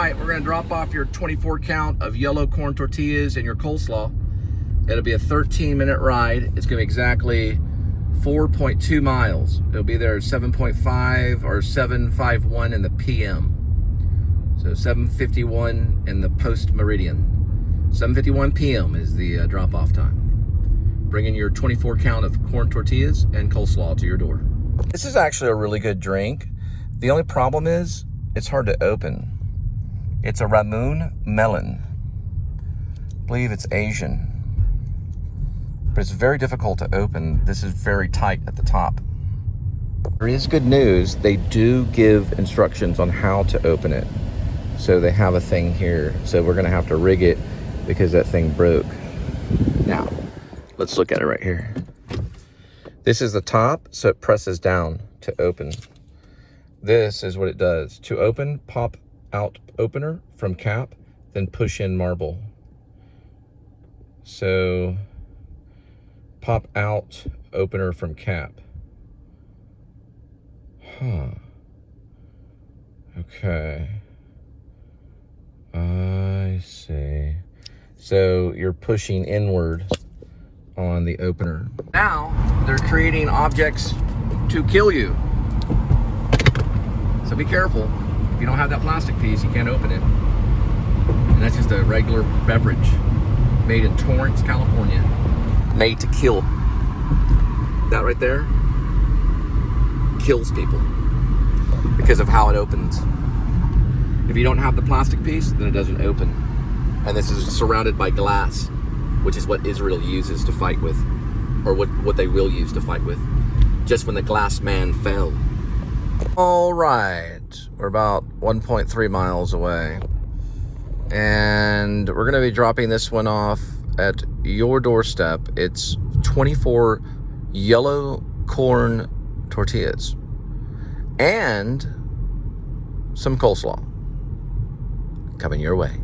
right, we're gonna drop off your 24 count of yellow corn tortillas and your coleslaw. It'll be a 13-minute ride. It's gonna be exactly 4.2 miles. It'll be there at 7.5 or 7:51 in the PM. So 7:51 in the post meridian. 7:51 PM is the drop-off time. Bringing your 24 count of corn tortillas and coleslaw to your door. This is actually a really good drink. The only problem is it's hard to open. It's a Ramoon melon. I believe it's Asian. But it's very difficult to open. This is very tight at the top. There is good news. They do give instructions on how to open it. So they have a thing here. So we're gonna have to rig it because that thing broke. Now, let's look at it right here. This is the top, so it presses down to open. This is what it does. To open, pop out opener from cap, then push in marble. So, pop out opener from cap. Huh. Okay. I see. So you're pushing inward on the opener. Now they're creating objects to kill you. So be careful. If you don't have that plastic piece, you can't open it. And that's just a regular beverage made in Torrance, California. Made to kill. That right there kills people because of how it opens. If you don't have the plastic piece, then it doesn't open. And this is surrounded by glass, which is what Israel uses to fight with, or what they will use to fight with, just when the glass man fell. All right, we're about 1.3 miles away. And we're gonna be dropping this one off at your doorstep. It's 24 yellow corn tortillas and some coleslaw coming your way.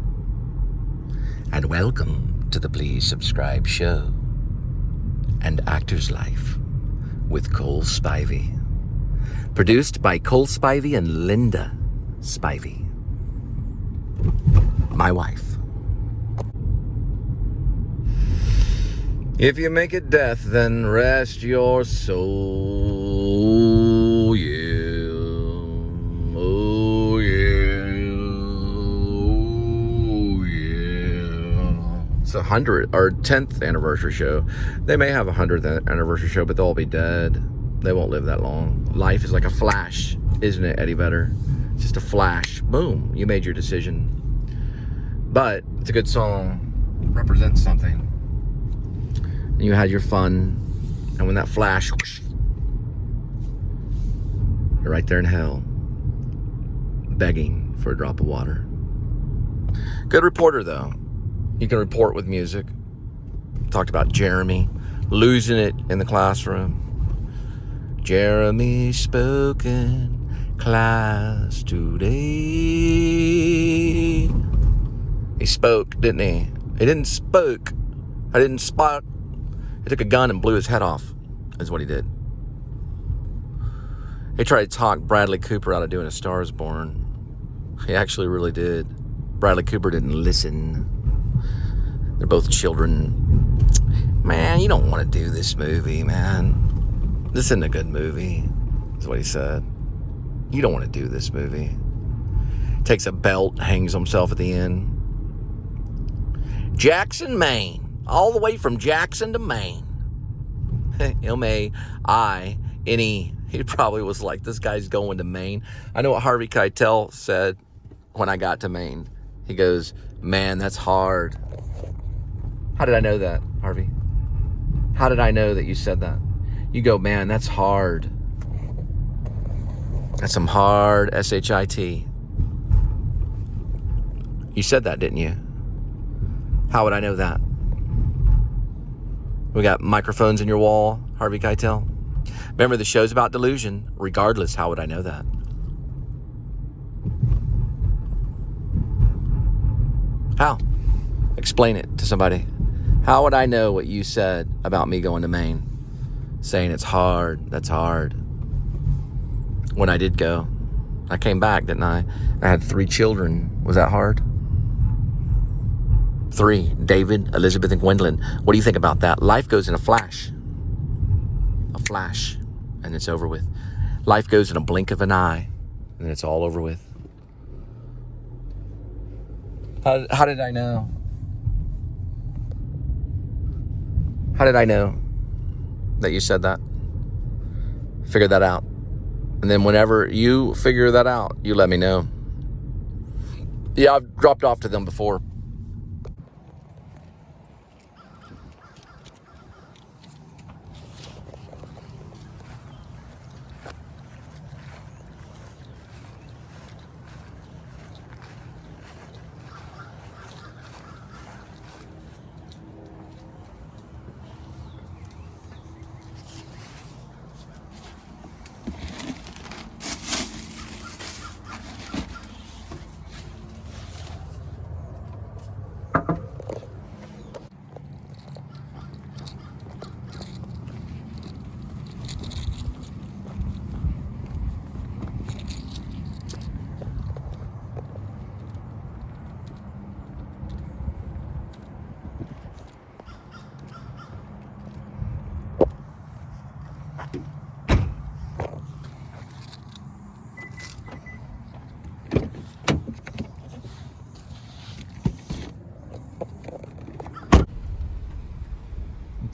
And welcome to the Please Subscribe show and Actor's Life with Cole Spivey. Produced by Cole Spivey and Linda Spivey, my wife. If you make it death, then rest your soul, yeah. Oh, yeah. Oh, yeah. It's 100th or 10th anniversary show. They may have a 100th anniversary show, but they'll all be dead. They won't live that long. Life is like a flash, isn't it, Eddie Vedder? It's just a flash. Boom, you made your decision. But it's a good song. It represents something. And you had your fun, and when that flash, whoosh, you're right there in hell, begging for a drop of water. Good reporter, though. You can report with music. Talked about Jeremy losing it in the classroom. Jeremy spoke in class today. He spoke, didn't he? He didn't spoke. I didn't spoke. He took a gun and blew his head off, is what he did. He tried to talk Bradley Cooper out of doing A Star Is Born. He actually really did. Bradley Cooper didn't listen. They're both children. Man, you don't want to do this movie, man. This isn't a good movie, is what he said. You don't want to do this movie. Takes a belt, hangs himself at the end. Jackson, Maine. All the way from Jackson to Maine. M-A-I-N-E. He probably was like, this guy's going to Maine. I know what Harvey Keitel said when I got to Maine. He goes, man, that's hard. How did I know that, Harvey? How did I know that you said that? You go, man, that's hard. That's some hard S-H-I-T. You said that, didn't you? How would I know that? We got microphones in your wall, Harvey Keitel. Remember, the show's about delusion. Regardless, how would I know that? How? Explain it to somebody. How would I know what you said about me going to Maine? Saying it's hard, that's hard. When I did go. I came back, didn't I? I had 3 children. Was that hard? 3. David, Elizabeth, and Gwendolyn. What do you think about that? Life goes in a flash. A flash, and it's over with. Life goes in a blink of an eye, and it's all over with. How did I know? How did I know that you said that? Figure that out. And then whenever you figure that out, you let me know. Yeah, I've dropped off to them before.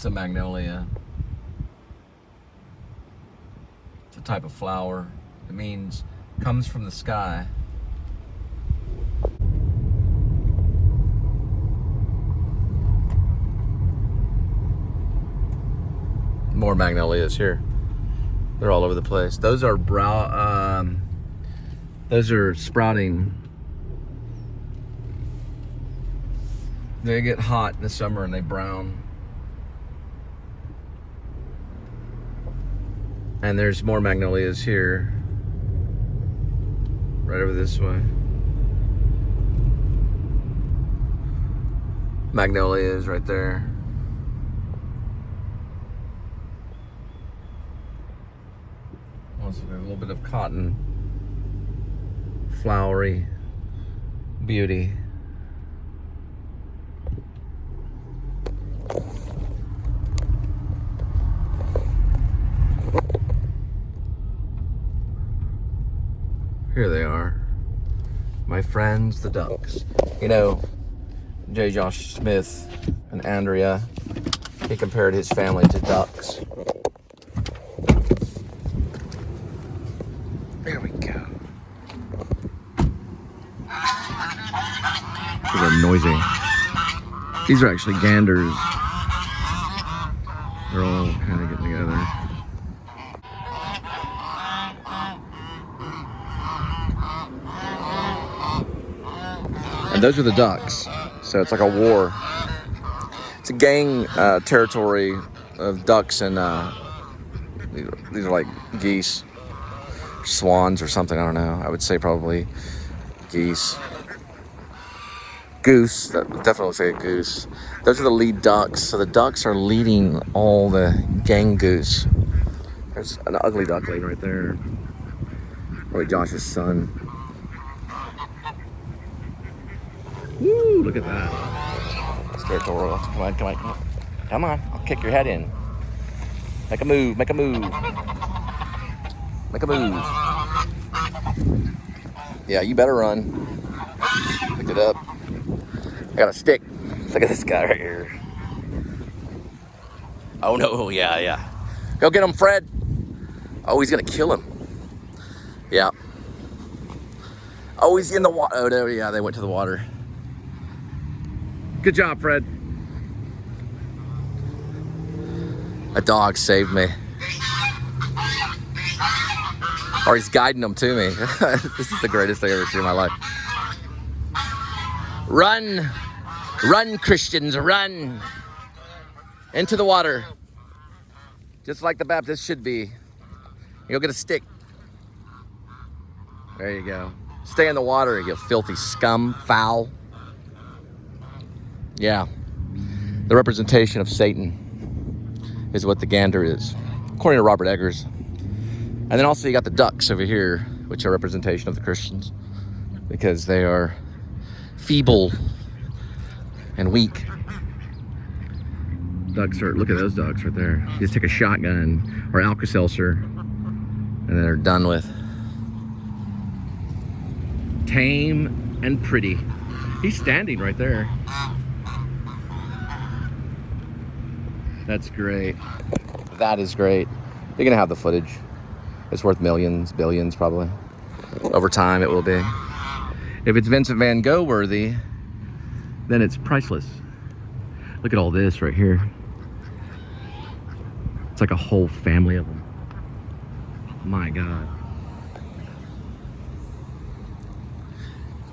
It's a magnolia. It's a type of flower. It means comes from the sky. More magnolias here. They're all over the place. Those are those are sprouting. They get hot in the summer and they brown. And there's more magnolias here. Right over this way. Magnolias right there. Also a little bit of cotton. Flowery beauty. Here they are, my friends, the ducks. You know, J. Josh Smith and Andrea, he compared his family to ducks. There we go. They're noisy. These are actually ganders. They're all kind of getting together. And those are the ducks. So it's like a war. It's a gang territory of ducks and these are like geese, swans or something, I don't know. I would say probably geese. Goose, that would definitely say a goose. Those are the lead ducks. So the ducks are leading all the gang goose. There's an ugly duckling right there. Probably Josh's son. Woo, look at that. It's territorial. Come on, come on, come on. Come on, I'll kick your head in. Make a move, make a move. Make a move. Yeah, you better run. Pick it up. I got a stick. Look at this guy right here. Oh no, yeah, yeah. Go get him, Fred. Oh, he's gonna kill him. Yeah. Oh, he's in the water. Oh no, yeah, they went to the water. Good job, Fred. A dog saved me. Or he's guiding them to me. This is the greatest thing I've ever seen in my life. Run! Run, Christians, run! Into the water. Just like the Baptist should be. You'll get a stick. There you go. Stay in the water, you filthy scum, foul. Yeah. The representation of Satan is what the gander is, according to Robert Eggers. And then also you got the ducks over here. which are a representation of the Christians, because they are feeble and weak. Ducks are, look at those ducks right there. You just take a shotgun or Alka-Seltzer and then they're done with. Tame and pretty. He's standing right there. That's great. That is great. You're gonna have the footage. It's worth millions, billions probably. Over time it will be. If it's Vincent van Gogh worthy, then it's priceless. Look at all this right here. It's like a whole family of them. My God.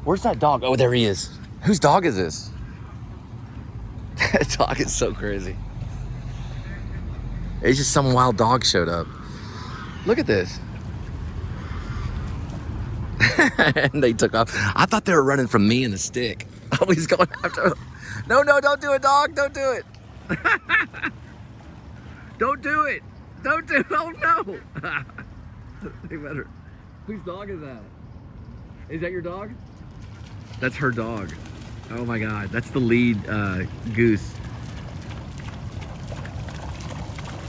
Where's that dog? Oh, there he is. Whose dog is this? That dog is so crazy. It's just some wild dog showed up. Look at this. And they took off. I thought they were running from me and the stick. Oh, he's going after him. No, no, don't do it, dog. Don't do it. Don't do it. Don't do it. Oh, no. They better. Whose dog is that? Is that your dog? That's her dog. Oh, my God. That's the lead goose.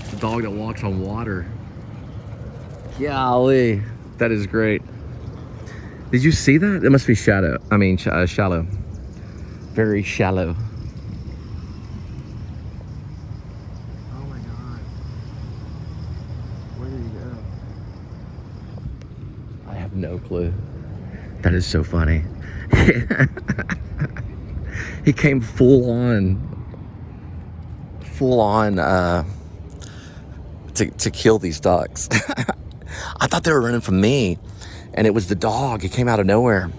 The dog that walks on water. Golly. That is great. Did you see that? It must be shallow. I mean, shallow. Very shallow. Oh my God. Where did he go? I have no clue. That is so funny. He came full on to kill these ducks. I thought they were running from me, and it was the dog. He came out of nowhere,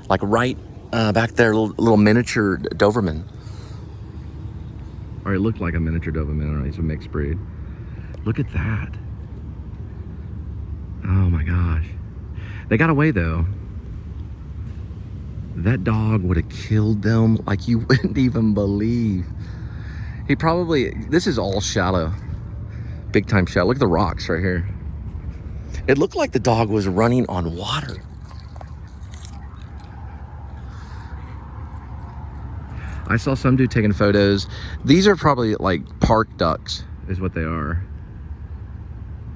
like right back there, little miniature Doberman. Or it looked like a miniature Doberman. I don't know, he's a mixed breed. Look at that. Oh my gosh. They got away though. That dog would have killed them like you wouldn't even believe. He probably, this is all shallow. Big time shallow. Look at the rocks right here. It looked like the dog was running on water. I saw some dude taking photos. These are probably like park ducks is what they are.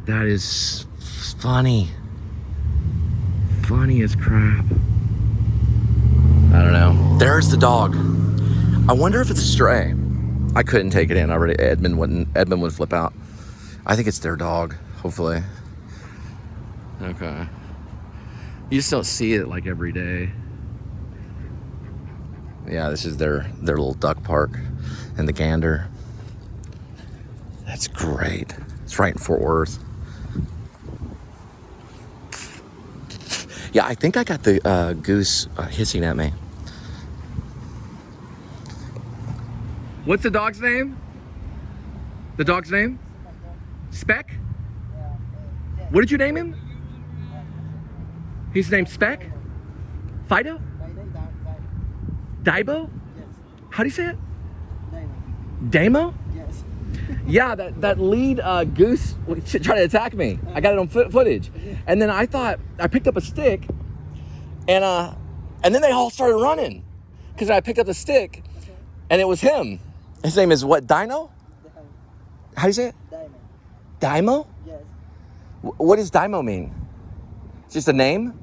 That is funny. Funny as crap. I don't know. There's the dog. I wonder if it's a stray. I couldn't take it in already. Edmund would flip out. I think it's their dog, hopefully. Okay. You just don't see it like every day. Yeah, this is their little duck park and the gander. That's great. It's right in Fort Worth. Yeah, I think I got the goose hissing at me. What's the dog's name? The dog's name? Speck? What did you name him? He's named Speck? Fido? Daibo? Yes. How do you say it? Dino. Damo? Yes. Yeah, that lead goose tried to attack me. I got it on footage. And then I thought, I picked up a stick and then they all started running because I picked up the stick and it was him. His name is what, Dino? How do you say it? Dino. Daimo? Yes. What does Daimo mean? Just a name?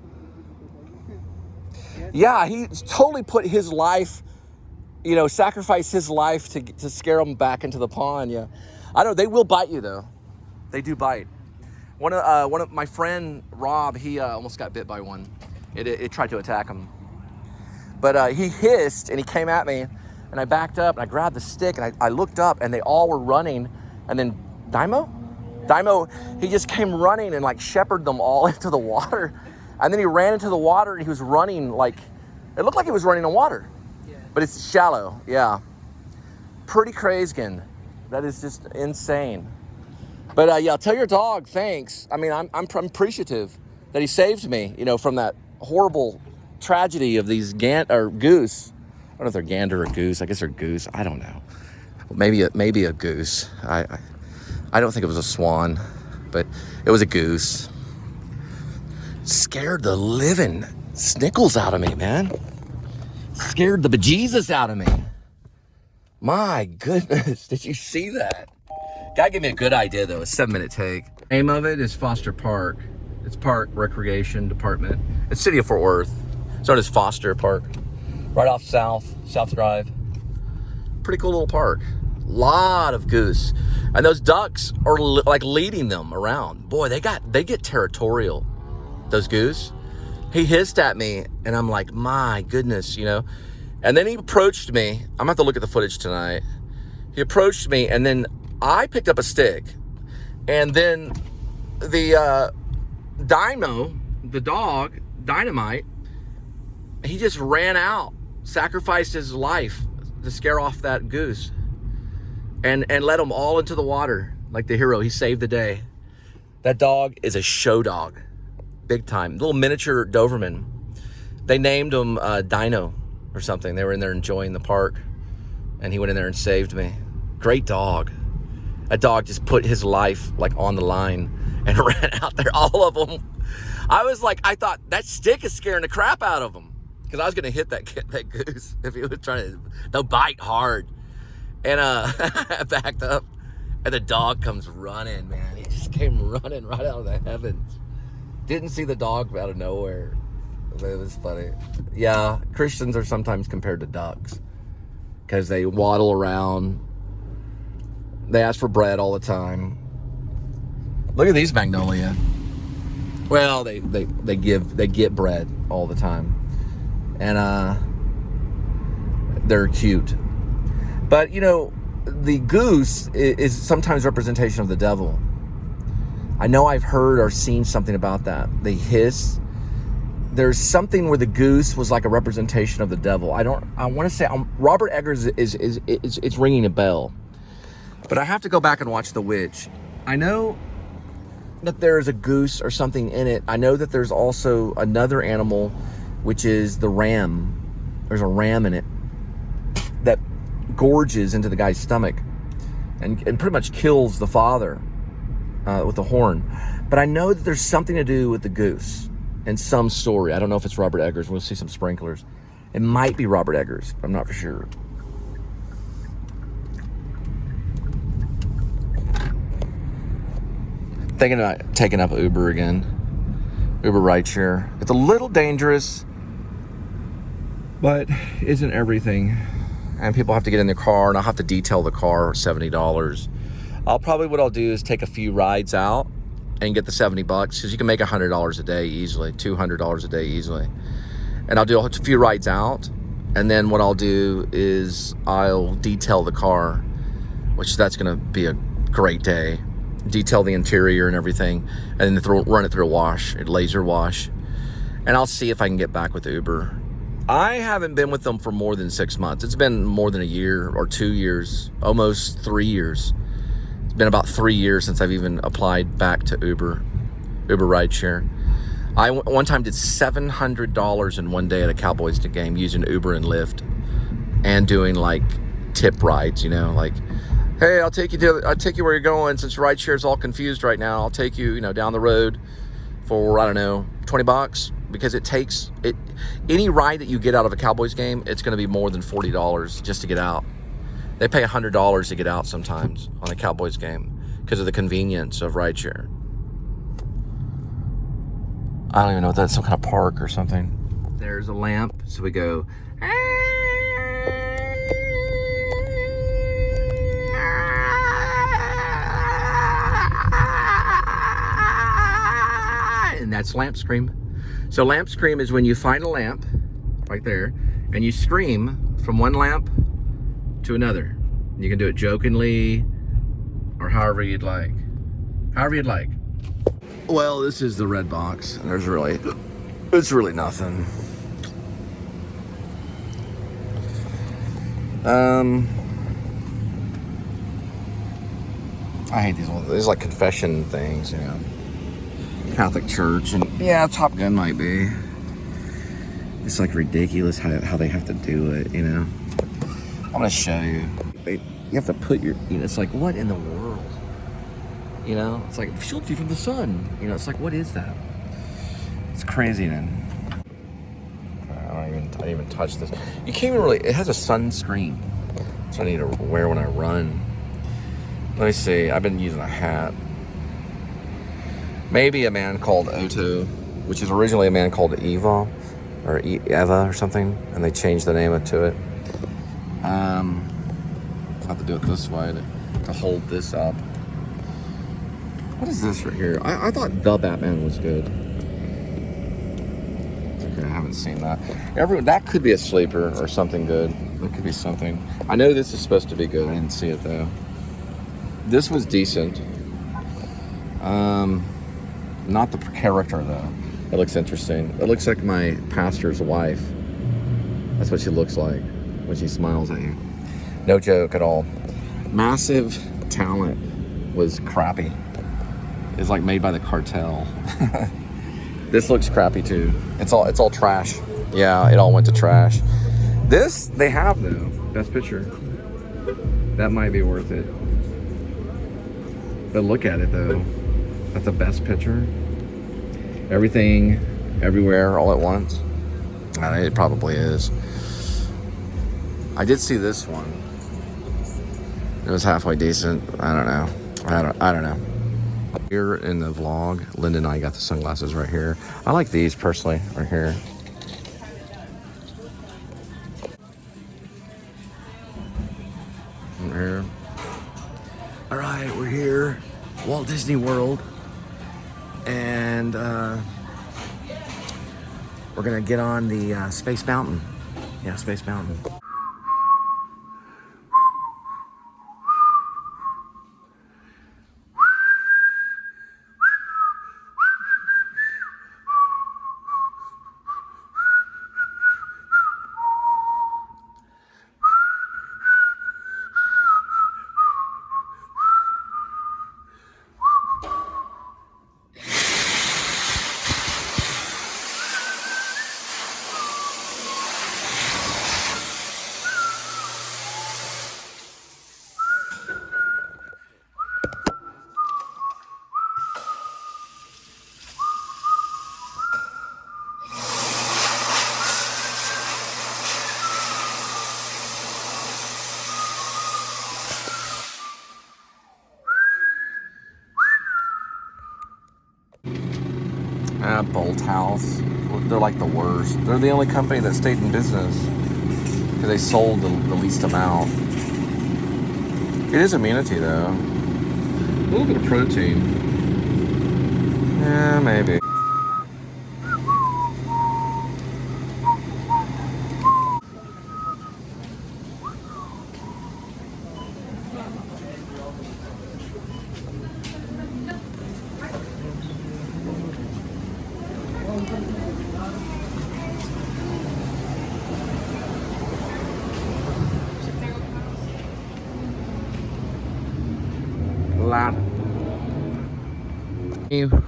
Yes. Yeah, he totally put his life, you know, sacrificed his life to scare them back into the pond. Yeah, I don't know. They will bite you though. They do bite. One of my friend Rob, he almost got bit by one. It tried to attack him, but he hissed and he came at me, and I backed up and I grabbed the stick and I looked up and they all were running, and then Daimo, he just came running and like shepherded them all into the water, and then he ran into the water and he was running like, it looked like he was running on water. But it's shallow, yeah. Pretty crazy. That is just insane. But yeah, tell your dog thanks. I mean, I'm appreciative that he saved me, you know, from that horrible tragedy of these goose. I don't know if they're gander or goose. I guess they're goose. I don't know. Maybe a goose. I don't think it was a swan, but it was a goose. scared the living snickles out of me, man. Scared the bejesus out of me. My goodness, did you see that? Guy gave me a good idea though, a 7-minute take. Name of it is Foster Park. It's Park Recreation Department. It's City of Fort Worth. It's known as Foster Park. Right off South Drive. Pretty cool little park. Lot of goose. And those ducks are like leading them around. Boy, they get territorial, those goose. He hissed at me and I'm like, my goodness, you know. And then he approached me. I'm gonna have to look at the footage tonight. He approached me and then I picked up a stick. And then the Dino, the dog, Dynamite, he just ran out, sacrificed his life to scare off that goose. And let them all into the water like the hero. He saved the day. That dog is a show dog, big time. Little miniature Doberman. They named him Dino or something. They were in there enjoying the park and he went in there and saved me. Great dog. That dog just put his life like on the line and ran out there, all of them. I thought that stick is scaring the crap out of him because I was gonna hit that goose if he was trying to, they'll bite hard. And I backed up and the dog comes running, man. He just came running right out of the heavens. Didn't see the dog out of nowhere. But it was funny. Yeah, Christians are sometimes compared to ducks because they waddle around. They ask for bread all the time. Look at these magnolia. Well, they get bread all the time. And they're cute. But, you know, the goose is sometimes representation of the devil. I know I've heard or seen something about that. They hiss. There's something where the goose was like a representation of the devil. I want to say Robert Eggers it's ringing a bell. But I have to go back and watch The Witch. I know that there is a goose or something in it. I know that there's also another animal, which is the ram. There's a ram in it that gorges into the guy's stomach and pretty much kills the father with the horn. But I know that there's something to do with the goose in some story. I don't know if it's Robert Eggers. We'll see some sprinklers. It might be Robert Eggers. I'm not for sure. Thinking about taking up Uber again. Uber rideshare. It's a little dangerous, but isn't everything. And people have to get in their car, and I'll have to detail the car, $70. What I'll do is take a few rides out and get the $70 because you can make $100 a day easily, $200 a day easily. And I'll do a few rides out, and then what I'll do is I'll detail the car, which that's gonna be a great day. Detail the interior and everything, and then run it through a wash, a laser wash, and I'll see if I can get back with Uber. I haven't been with them for more than 6 months. It's been more than a year or 2 years, almost 3 years. It's been about 3 years since I've even applied back to Uber rideshare. I one time did $700 in one day at a Cowboys game using Uber and Lyft and doing like tip rides, you know, like, hey, I'll take you where you're going. Since rideshare is all confused right now, I'll take you, down the road for, I don't know, $20 because it takes it. Any ride that you get out of a Cowboys game, it's going to be more than $40 just to get out. They pay $100 to get out sometimes on a Cowboys game because of the convenience of rideshare. I don't even know if that's some kind of park or something. There's a lamp, so we go. And that's lamp scream. So lamp scream is when you find a lamp right there and you scream from one lamp to another. You can do it jokingly or however you'd like. Well, this is the Redbox. It's really nothing. I hate these ones. These like confession things, Catholic Church, and yeah, Top Gun might be. It's like ridiculous how they have to do it, I'm gonna show you. You have to put your, it's like, what in the world? It's like, shields you from the sun. It's like, what is that? It's crazy, man. I didn't even touch this. You can't even really, it has a sunscreen. So I need to wear when I run. Let me see, I've been using a hat. Maybe a man called Otto, which is originally a man called Eva, or Eva or something, and they changed the name to it. I have to do it this way to hold this up. What is this right here? I thought The Batman was good. Okay, I haven't seen that. That could be a sleeper or something good. That could be something. I know this is supposed to be good. I didn't see it though. This was decent. Not the character though. It looks interesting. It looks like my pastor's wife. That's what she looks like when she smiles at you. No joke at all. Massive Talent was crappy. It's like made by the cartel. This looks crappy too. It's all trash. Yeah, it all went to trash. This they have though. Best picture. That might be worth it. But look at it though. That's the best picture. Everything, everywhere, all at once. It probably is. I did see this one. It was halfway decent. I don't know. I don't know. Here in the vlog, Linda and I got the sunglasses right here. I like these personally, right here. Right here. All right, we're here, Walt Disney World, and we're gonna get on the Space Mountain. Yeah, Space Mountain. Bolt House. They're like the worst. They're the only company that stayed in business because they sold the least amount. It is immunity though. A little bit of protein. Yeah, maybe.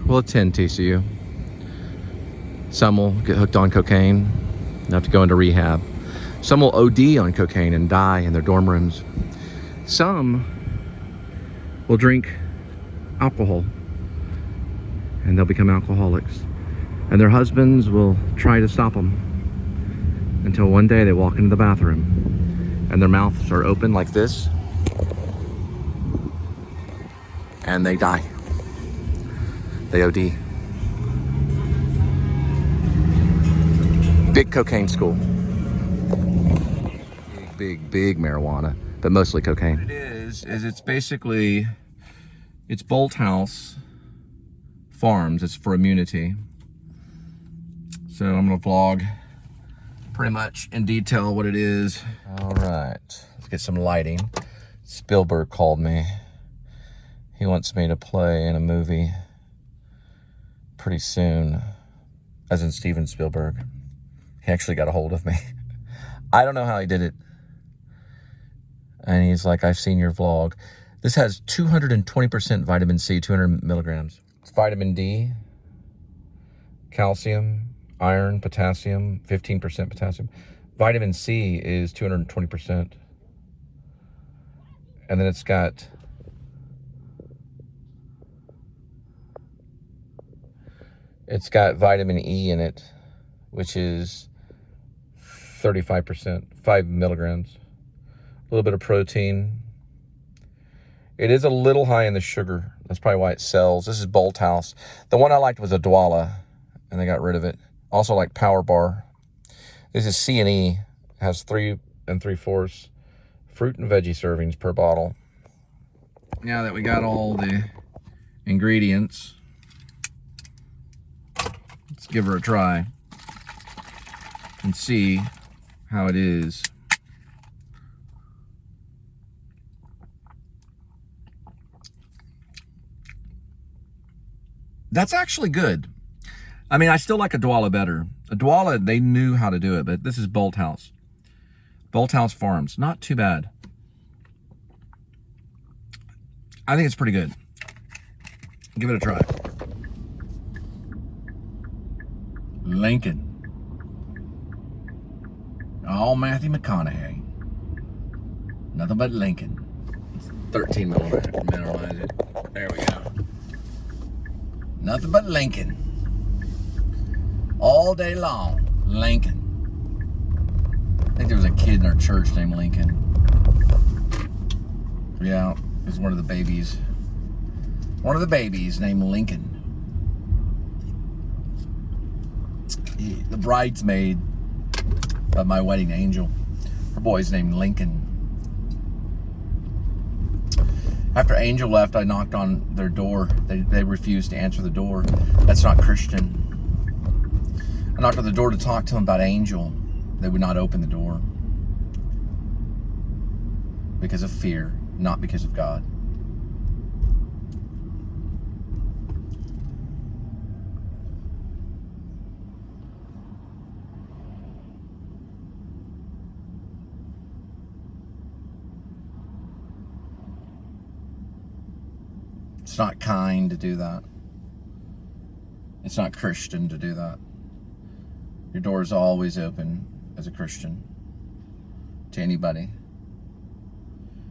Will attend TCU. Some will get hooked on cocaine and have to go into rehab. Some will OD on cocaine and die in their dorm rooms. Some will drink alcohol and they'll become alcoholics. And their husbands will try to stop them until one day they walk into the bathroom and their mouths are open like this and they die. They OD. Big cocaine school. Big marijuana, but mostly cocaine. What it is it's basically, it's Bolt House Farms. It's for immunity. So I'm gonna vlog pretty much in detail what it is. All right, let's get some lighting. Spielberg called me. He wants me to play in a movie pretty soon, as in Steven Spielberg. He actually got a hold of me. I don't know how he did it. And he's like, I've seen your vlog. This has 220% vitamin C, 200 milligrams. It's vitamin D, calcium, iron, potassium, 15% potassium. Vitamin C is 220%. And then it's got It's got vitamin E in it, which is 35%, 5 milligrams. A little bit of protein. It is a little high in the sugar. That's probably why it sells. This is Bolt House. The one I liked was a Dwala, and they got rid of it. Also like Power Bar. This is C&E. Has 3 3/4 fruit and veggie servings per bottle. Now that we got all the ingredients, let's give her a try and see how it is. That's actually good. I mean, I still like a Dwala better. A Dwala, they knew how to do it, but this is Bolt House. Bolt House Farms, not too bad. I think it's pretty good. Give it a try. Lincoln. Oh, Matthew McConaughey. Nothing but Lincoln. It's 13 millimeter. Minimize it. There we go. Nothing but Lincoln. All day long, Lincoln. I think there was a kid in our church named Lincoln. Yeah, it was one of the babies. One of the babies named Lincoln. The bridesmaid of my wedding angel, her boy's named Lincoln. After Angel left, I knocked on their door. They refused to answer the door. That's not Christian. I knocked on the door to talk to them about Angel. They would not open the door. Because of fear, not because of God. It's not kind to do that. It's not Christian to do that. Your door is always open as a Christian to anybody,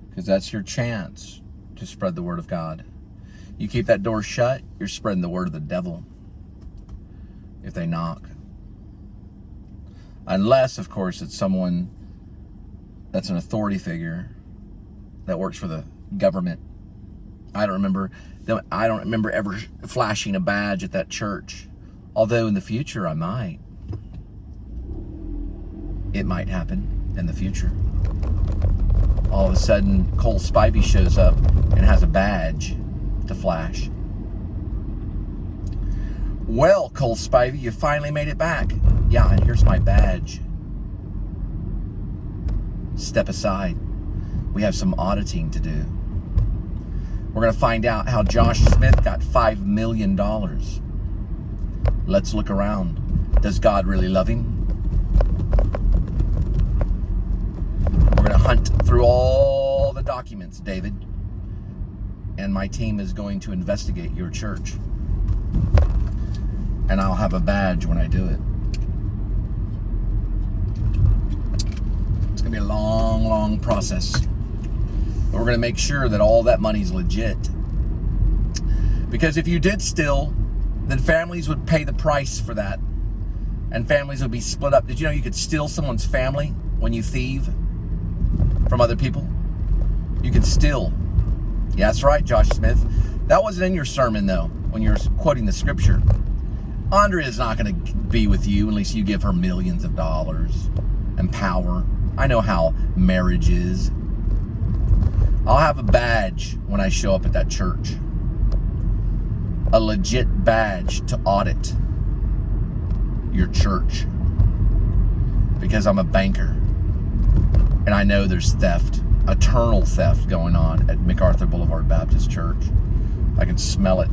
because that's your chance to spread the word of God. You keep that door shut, you're spreading the word of the devil if they knock. Unless, of course, it's someone that's an authority figure that works for the government. I don't remember ever flashing a badge at that church. Although in the future I might. It might happen in the future. All of a sudden, Cole Spivey shows up and has a badge to flash. Well, Cole Spivey, you finally made it back. Yeah, and here's my badge. Step aside. We have some auditing to do. We're going to find out how Josh Smith got $5 million. Let's look around. Does God really love him? We're going to hunt through all the documents, David. And my team is going to investigate your church. And I'll have a badge when I do it. It's going to be a long, long process. But we're going to make sure that all that money's legit. Because if you did steal, then families would pay the price for that. And families would be split up. Did you know you could steal someone's family when you thieve from other people? You can steal. Yeah, that's right, Josh Smith. That wasn't in your sermon, though, when you're quoting the scripture. Andrea is not going to be with you unless you give her millions of dollars and power. I know how marriage is. I'll have a badge when I show up at that church. A legit badge to audit your church. Because I'm a banker. And I know there's theft, eternal theft going on at MacArthur Boulevard Baptist Church. I can smell it.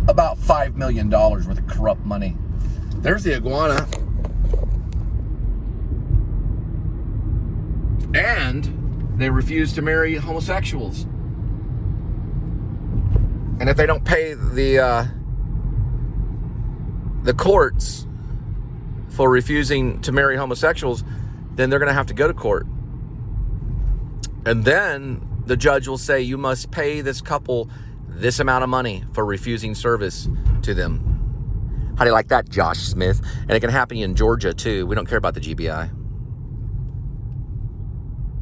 About $5 million worth of corrupt money. There's the iguana. And they refuse to marry homosexuals. And if they don't pay the courts for refusing to marry homosexuals, then they're going to have to go to court. And then the judge will say, you must pay this couple this amount of money for refusing service to them. How do you like that, Josh Smith? And it can happen in Georgia, too. We don't care about the GBI.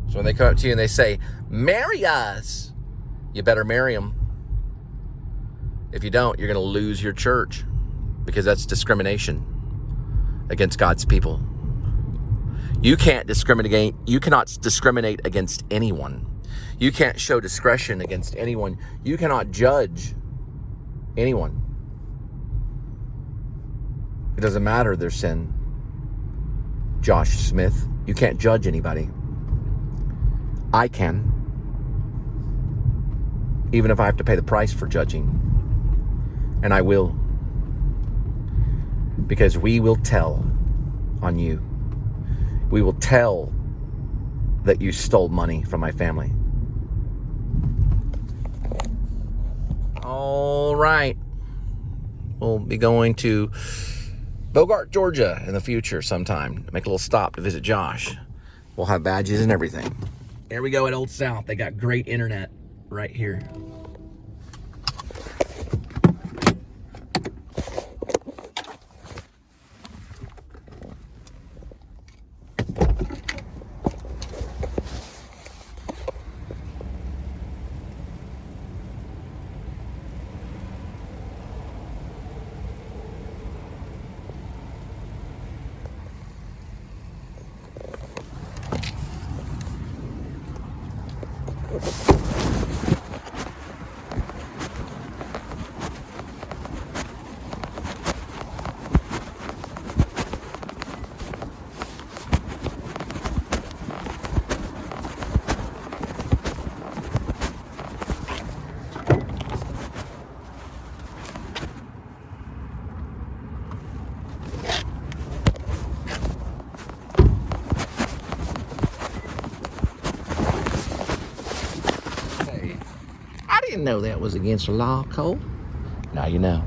So when they come up to you and they say, marry us, you better marry them. If you don't, you're going to lose your church, because that's discrimination against God's people. You can't discriminate. You cannot discriminate against anyone. You can't show discretion against anyone. You cannot judge anyone. It doesn't matter their sin. Josh Smith, you can't judge anybody. I can. Even if I have to pay the price for judging. And I will. Because we will tell on you. We will tell that you stole money from my family. All right. We'll be going to Bogart, Georgia in the future sometime. Make a little stop to visit Josh. We'll have badges and everything. Here we go at Old South. They got great internet right here. Know that was against the law, Cole? Now you know.